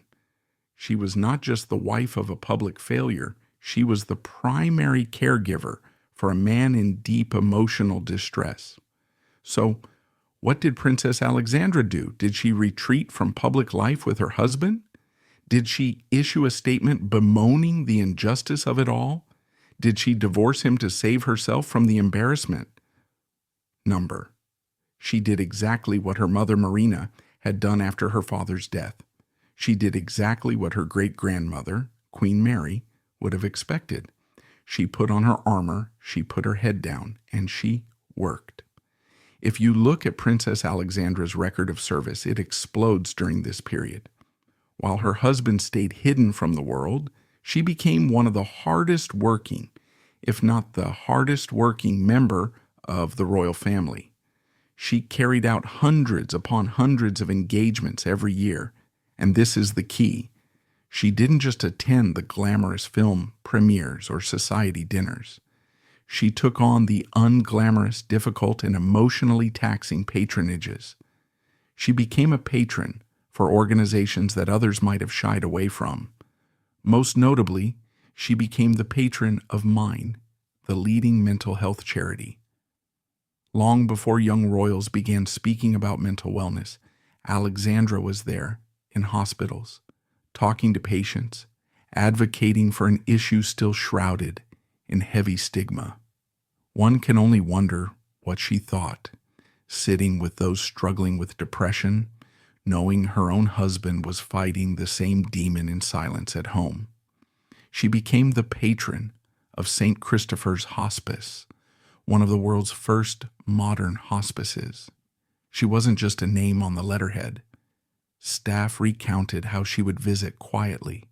[SPEAKER 1] She was not just the wife of a public failure, she was the primary caregiver for a man in deep emotional distress. So, what did Princess Alexandra do? Did she retreat from public life with her husband? Did she issue a statement bemoaning the injustice of it all? Did she divorce him to save herself from the embarrassment? number. She did exactly what her mother Marina had done after her father's death. She did exactly what her great-grandmother, Queen Mary, would have expected. She put on her armor, she put her head down, and she worked. If you look at Princess Alexandra's record of service, it explodes during this period. While her husband stayed hidden from the world, she became one of the hardest working, if not the hardest working member of the royal family. She carried out hundreds upon hundreds of engagements every year, and this is the key. She didn't just attend the glamorous film premieres or society dinners. She took on the unglamorous, difficult, and emotionally taxing patronages. She became a patron for organizations that others might have shied away from. Most notably, she became the patron of Mine, the leading mental health charity. Long before young royals began speaking about mental wellness, Alexandra was there in hospitals, talking to patients, advocating for an issue still shrouded in heavy stigma. One can only wonder what she thought, sitting with those struggling with depression, knowing her own husband was fighting the same demon in silence at home. She became the patron of St. Christopher's Hospice, one of the world's first modern hospices. She wasn't just a name on the letterhead. Staff recounted how she would visit quietly.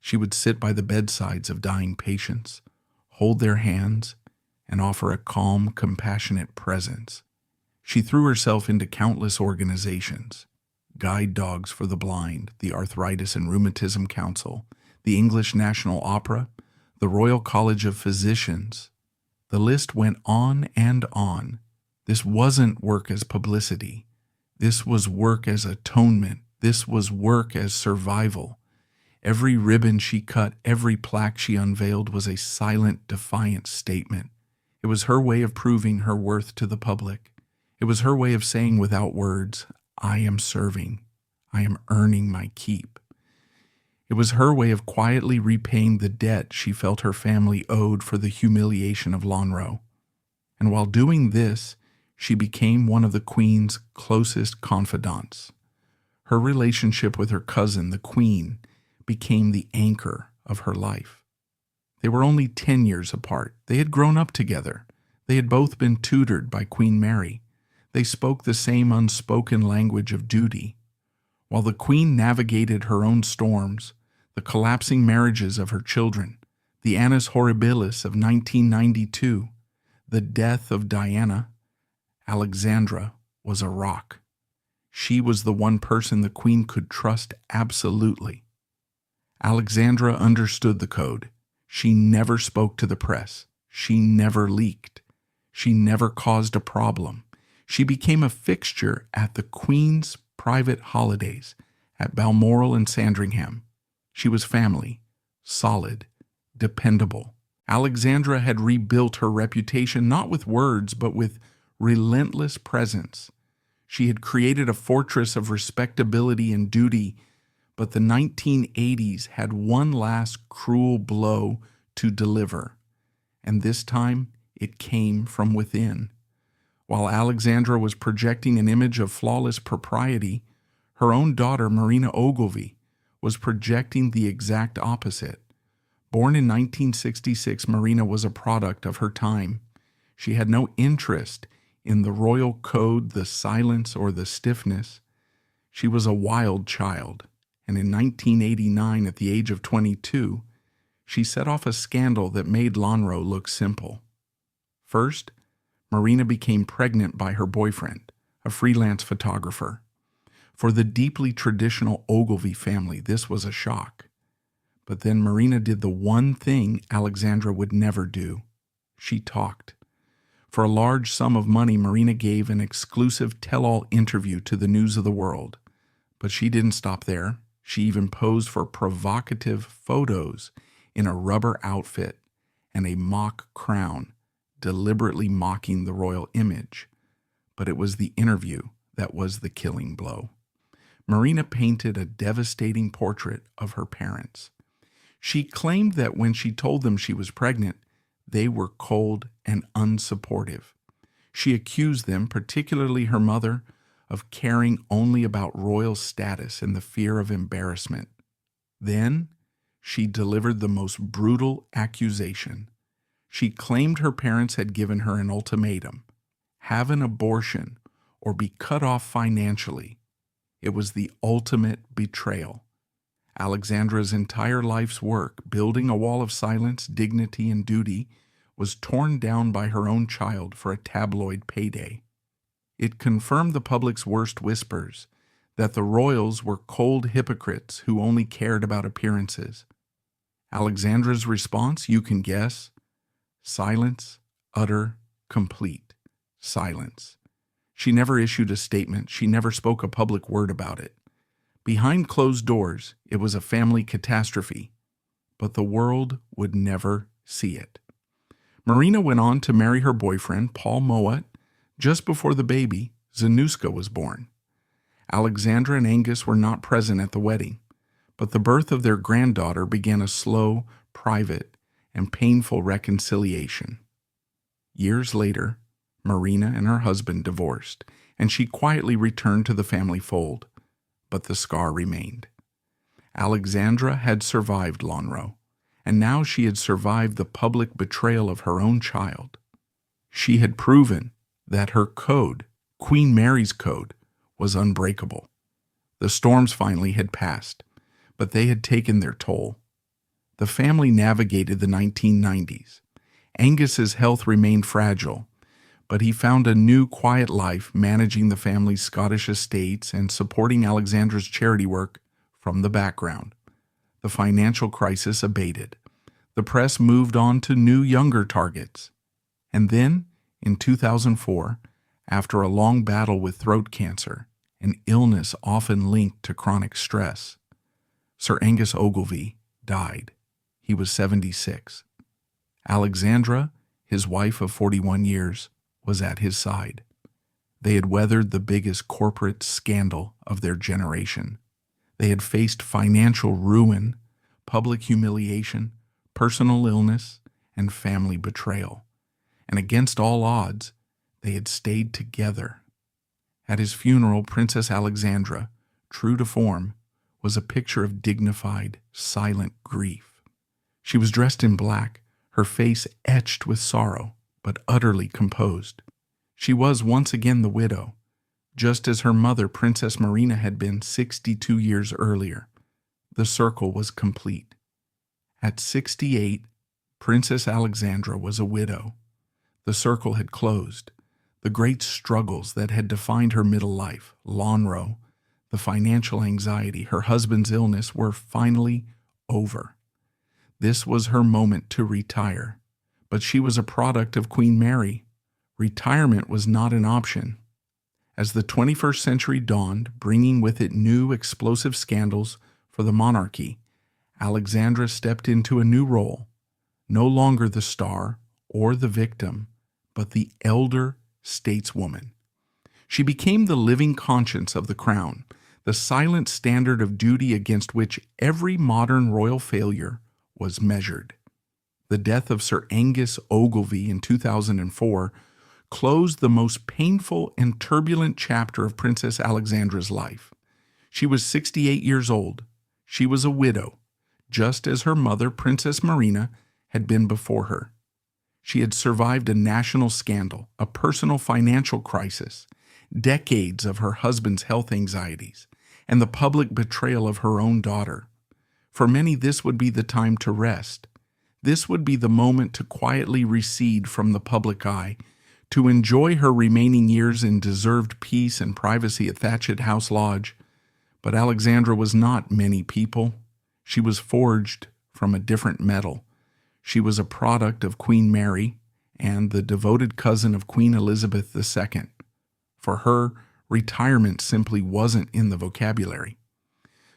[SPEAKER 1] She would sit by the bedsides of dying patients, hold their hands, and offer a calm, compassionate presence. She threw herself into countless organizations: Guide Dogs for the Blind, the Arthritis and Rheumatism Council, the English National Opera, the Royal College of Physicians. The list went on and on. This wasn't work as publicity. This was work as atonement. This was work as survival. Every ribbon she cut, every plaque she unveiled was a silent, defiant statement. It was her way of proving her worth to the public. It was her way of saying without words, I am serving. I am earning my keep. It was her way of quietly repaying the debt she felt her family owed for the humiliation of Lonro. And while doing this, she became one of the Queen's closest confidants. Her relationship with her cousin, the Queen, became the anchor of her life. They were only 10 years apart. They had grown up together. They had both been tutored by Queen Mary. They spoke the same unspoken language of duty. While the Queen navigated her own storms, the collapsing marriages of her children, the annus horribilis of 1992, the death of Diana, Alexandra was a rock. She was the one person the Queen could trust absolutely. Alexandra understood the code. She never spoke to the press. She never leaked. She never caused a problem. She became a fixture at the Queen's private holidays at Balmoral and Sandringham. She was family, solid, dependable. Alexandra had rebuilt her reputation not with words, but with relentless presence. She had created a fortress of respectability and duty, but the 1980s had one last cruel blow to deliver, and this time it came from within. While Alexandra was projecting an image of flawless propriety, her own daughter, Marina Ogilvy, was projecting the exact opposite. Born in 1966, Marina was a product of her time. She had no interest in the royal code, the silence, or the stiffness. She was a wild child, and in 1989, at the age of 22, she set off a scandal that made Lonro look simple. First, Marina became pregnant by her boyfriend, a freelance photographer. For the deeply traditional Ogilvy family, this was a shock. But then Marina did the one thing Alexandra would never do. She talked. For a large sum of money, Marina gave an exclusive tell-all interview to the News of the World. But she didn't stop there. She even posed for provocative photos in a rubber outfit and a mock crown, deliberately mocking the royal image. But it was the interview that was the killing blow. Marina painted a devastating portrait of her parents. She claimed that when she told them she was pregnant, they were cold and unsupportive. She accused them, particularly her mother, of caring only about royal status and the fear of embarrassment. Then she delivered the most brutal accusation. She claimed her parents had given her an ultimatum: have an abortion or be cut off financially. It was the ultimate betrayal. Alexandra's entire life's work, building a wall of silence, dignity, and duty, was torn down by her own child for a tabloid payday. It confirmed the public's worst whispers, that the royals were cold hypocrites who only cared about appearances. Alexandra's response, you can guess: silence, utter, complete silence. She never issued a statement. She never spoke a public word about it. Behind closed doors, it was a family catastrophe, but the world would never see it. Marina went on to marry her boyfriend, Paul Mowat, just before the baby, Zanuska, was born. Alexandra and Angus were not present at the wedding, but the birth of their granddaughter began a slow, private, and painful reconciliation. Years later, Marina and her husband divorced, and she quietly returned to the family fold, but the scar remained. Alexandra had survived Lonhro, and now she had survived the public betrayal of her own child. She had proven that her code, Queen Mary's code, was unbreakable. The storms finally had passed, but they had taken their toll. The family navigated the 1990s. Angus's health remained fragile, but he found a new quiet life managing the family's Scottish estates and supporting Alexandra's charity work from the background. The financial crisis abated. The press moved on to new, younger targets. And then, in 2004, after a long battle with throat cancer, an illness often linked to chronic stress, Sir Angus Ogilvy died. He was 76. Alexandra, his wife of 41 years, was at his side. They had weathered the biggest corporate scandal of their generation. They had faced financial ruin, public humiliation, personal illness, and family betrayal. And against all odds, they had stayed together. At his funeral, Princess Alexandra, true to form, was a picture of dignified, silent grief. She was dressed in black, her face etched with sorrow, but utterly composed. She was once again the widow, just as her mother, Princess Marina, had been 62 years earlier. The circle was complete. At 68, Princess Alexandra was a widow. The circle had closed. The great struggles that had defined her middle life, Lonhro, the financial anxiety, her husband's illness, were finally over. This was her moment to retire, but she was a product of Queen Mary. Retirement was not an option. As the 21st century dawned, bringing with it new explosive scandals for the monarchy, Alexandra stepped into a new role, no longer the star or the victim, but the elder stateswoman. She became the living conscience of the crown, the silent standard of duty against which every modern royal failure was measured. The death of Sir Angus Ogilvy in 2004 closed the most painful and turbulent chapter of Princess Alexandra's life. She was 68 years old. She was a widow, just as her mother, Princess Marina, had been before her. She had survived a national scandal, a personal financial crisis, decades of her husband's health anxieties, and the public betrayal of her own daughter. For many, this would be the time to rest. This would be the moment to quietly recede from the public eye, to enjoy her remaining years in deserved peace and privacy at Thatchet House Lodge. But Alexandra was not many people. She was forged from a different metal. She was a product of Queen Mary and the devoted cousin of Queen Elizabeth II. For her, retirement simply wasn't in the vocabulary.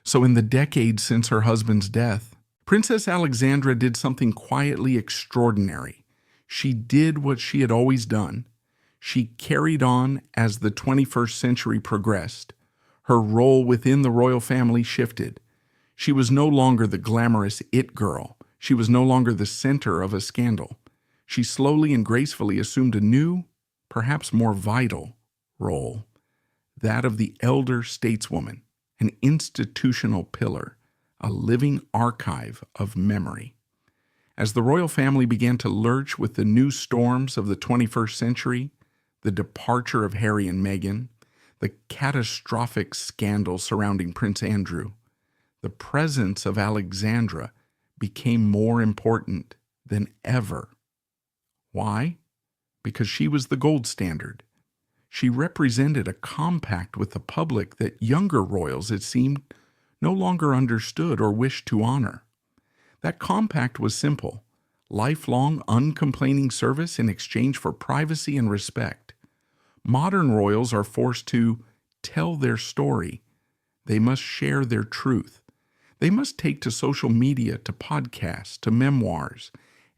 [SPEAKER 1] So in the decades since her husband's death, Princess Alexandra did something quietly extraordinary. She did what she had always done. She carried on as the 21st century progressed. Her role within the royal family shifted. She was no longer the glamorous it girl. She was no longer the center of a scandal. She slowly and gracefully assumed a new, perhaps more vital, role, that of the elder stateswoman, an institutional pillar, a living archive of memory. As the royal family began to lurch with the new storms of the 21st century, the departure of Harry and Meghan, the catastrophic scandal surrounding Prince Andrew, the presence of Alexandra became more important than ever. Why? Because she was the gold standard. She represented a compact with the public that younger royals, it seemed, no longer understood or wished to honor. That compact was simple: lifelong, uncomplaining service in exchange for privacy and respect. Modern royals are forced to tell their story. They must share their truth. They must take to social media, to podcasts, to memoirs,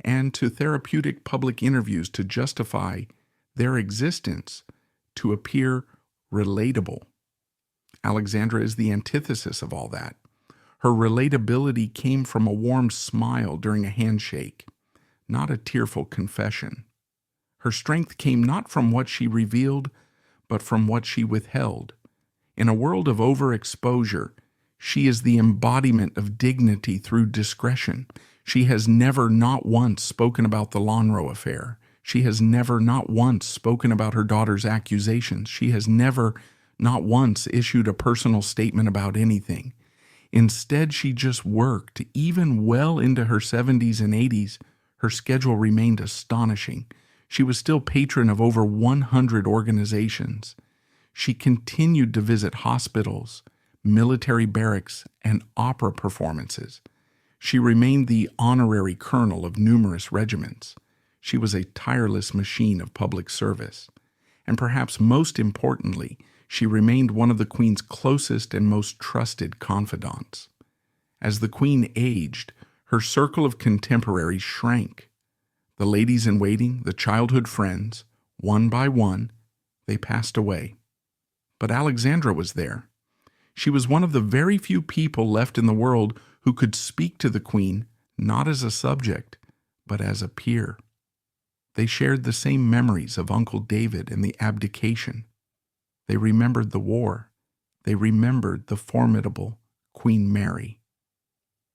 [SPEAKER 1] and to therapeutic public interviews to justify their existence, to appear relatable. Alexandra is the antithesis of all that. Her relatability came from a warm smile during a handshake, not a tearful confession. Her strength came not from what she revealed, but from what she withheld. In a world of overexposure, she is the embodiment of dignity through discretion. She has never, not once, spoken about the Lonhro affair. She has never, not once, spoken about her daughter's accusations. She has never, not once, issued a personal statement about anything. Instead, she just worked. Even well into her 70s and 80s, her schedule remained astonishing. She was still patron of over 100 organizations. She continued to visit hospitals, military barracks, and opera performances. She remained the honorary colonel of numerous regiments. She was a tireless machine of public service. And perhaps most importantly, she remained one of the Queen's closest and most trusted confidants. As the Queen aged, her circle of contemporaries shrank. The ladies-in-waiting, the childhood friends, one by one, they passed away. But Alexandra was there. She was one of the very few people left in the world who could speak to the Queen not as a subject, but as a peer. They shared the same memories of Uncle David and the abdication. They remembered the war. They remembered the formidable Queen Mary.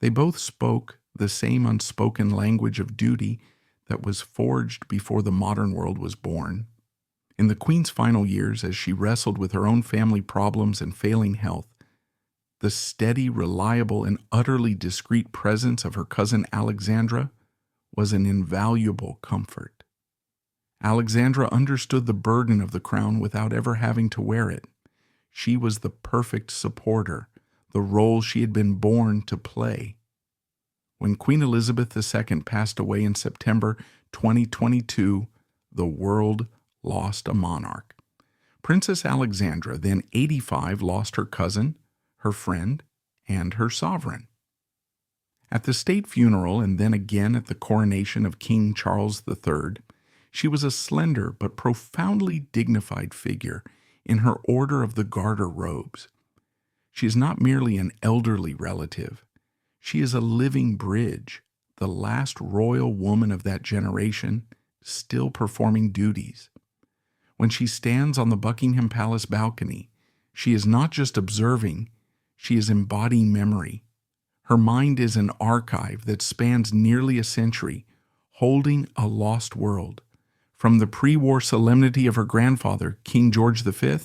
[SPEAKER 1] They both spoke the same unspoken language of duty that was forged before the modern world was born. In the Queen's final years, as she wrestled with her own family problems and failing health, the steady, reliable, and utterly discreet presence of her cousin Alexandra was an invaluable comfort. Alexandra understood the burden of the crown without ever having to wear it. She was the perfect supporter, the role she had been born to play. When Queen Elizabeth II passed away in September 2022, the world lost a monarch. Princess Alexandra, then 85, lost her cousin, her friend, and her sovereign. At the state funeral and then again at the coronation of King Charles III, she was a slender but profoundly dignified figure in her Order of the Garter robes. She is not merely an elderly relative. She is a living bridge, the last royal woman of that generation, still performing duties. When she stands on the Buckingham Palace balcony, she is not just observing, she is embodying memory. Her mind is an archive that spans nearly a century, holding a lost world, from the pre-war solemnity of her grandfather, King George V,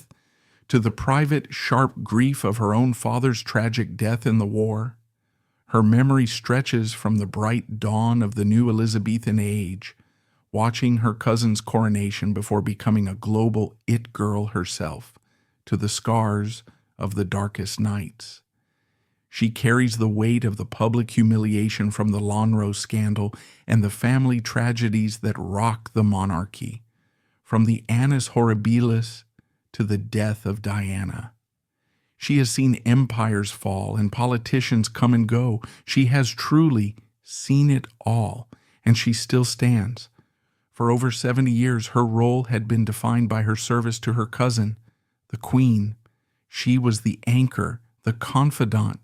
[SPEAKER 1] to the private, sharp grief of her own father's tragic death in the war. Her memory stretches from the bright dawn of the new Elizabethan age, watching her cousin's coronation before becoming a global it girl herself, to the scars of the darkest nights. She carries the weight of the public humiliation from the Lonhro scandal and the family tragedies that rock the monarchy, from the annus horribilis to the death of Diana. She has seen empires fall and politicians come and go. She has truly seen it all, and she still stands. For over 70 years, her role had been defined by her service to her cousin, the Queen. She was the anchor, the confidant,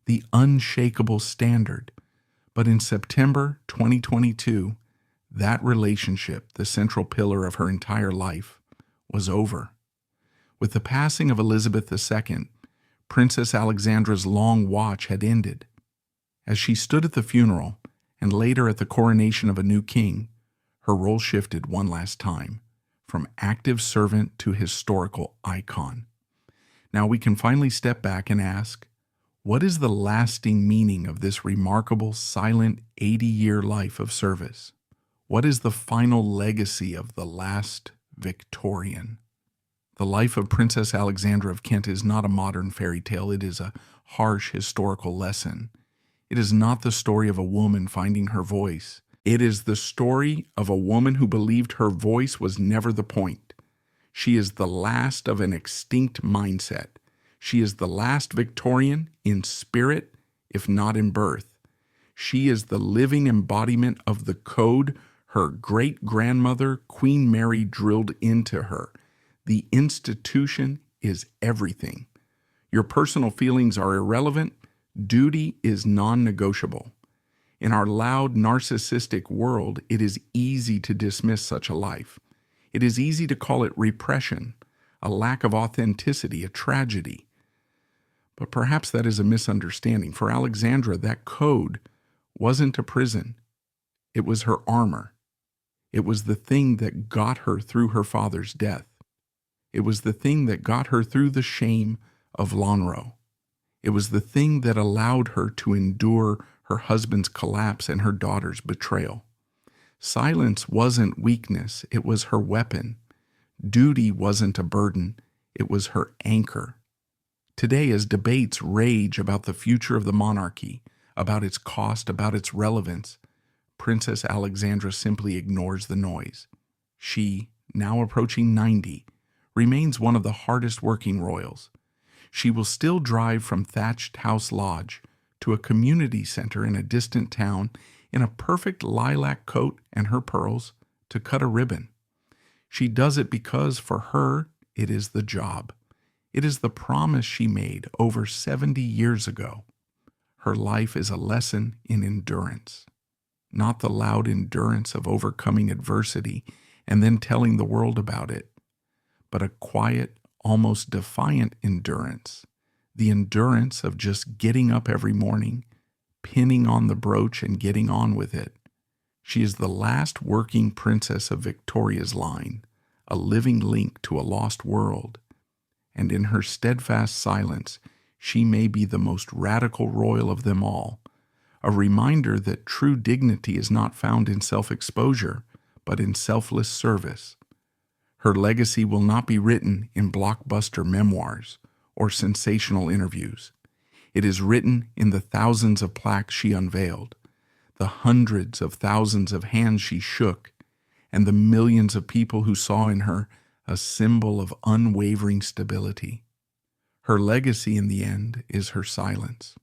[SPEAKER 1] the unshakable standard. But in September 2022, That relationship, the central pillar of her entire life, was over. With the passing of Elizabeth II, Princess Alexandra's long watch had ended. As she stood at the funeral, and later at the coronation of a new king, her role shifted one last time, from active servant to historical icon. Now we can finally step back and ask, what is the lasting meaning of this remarkable, silent 80-year life of service? What is the final legacy of the last Victorian? The life of Princess Alexandra of Kent is not a modern fairy tale. It is a harsh historical lesson. It is not the story of a woman finding her voice. It is the story of a woman who believed her voice was never the point. She is the last of an extinct mindset. She is the last Victorian in spirit, if not in birth. She is the living embodiment of the code her great-grandmother, Queen Mary, drilled into her. The institution is everything. Your personal feelings are irrelevant. Duty is non-negotiable. In our loud, narcissistic world, it is easy to dismiss such a life. It is easy to call it repression, a lack of authenticity, a tragedy. But perhaps that is a misunderstanding. For Alexandra, that code wasn't a prison. It was her armor. It was the thing that got her through her father's death. It was the thing that got her through the shame of Lonhro. It was the thing that allowed her to endure her husband's collapse and her daughter's betrayal. Silence wasn't weakness, it was her weapon. Duty wasn't a burden, it was her anchor. Today, as debates rage about the future of the monarchy, about its cost, about its relevance, Princess Alexandra simply ignores the noise. She, now approaching 90, remains one of the hardest working royals. She will still drive from Thatched House Lodge to a community center in a distant town in a perfect lilac coat and her pearls to cut a ribbon. She does it because, for her, it is the job. It is the promise she made over 70 years ago. Her life is a lesson in endurance, not the loud endurance of overcoming adversity and then telling the world about it, but a quiet, almost defiant endurance, the endurance of just getting up every morning, pinning on the brooch and getting on with it. She is the last working princess of Victoria's line, a living link to a lost world. And in her steadfast silence, she may be the most radical royal of them all, a reminder that true dignity is not found in self-exposure, but in selfless service. Her legacy will not be written in blockbuster memoirs or sensational interviews. It is written in the thousands of plaques she unveiled, the hundreds of thousands of hands she shook, and the millions of people who saw in her a symbol of unwavering stability. Her legacy in the end is her silence.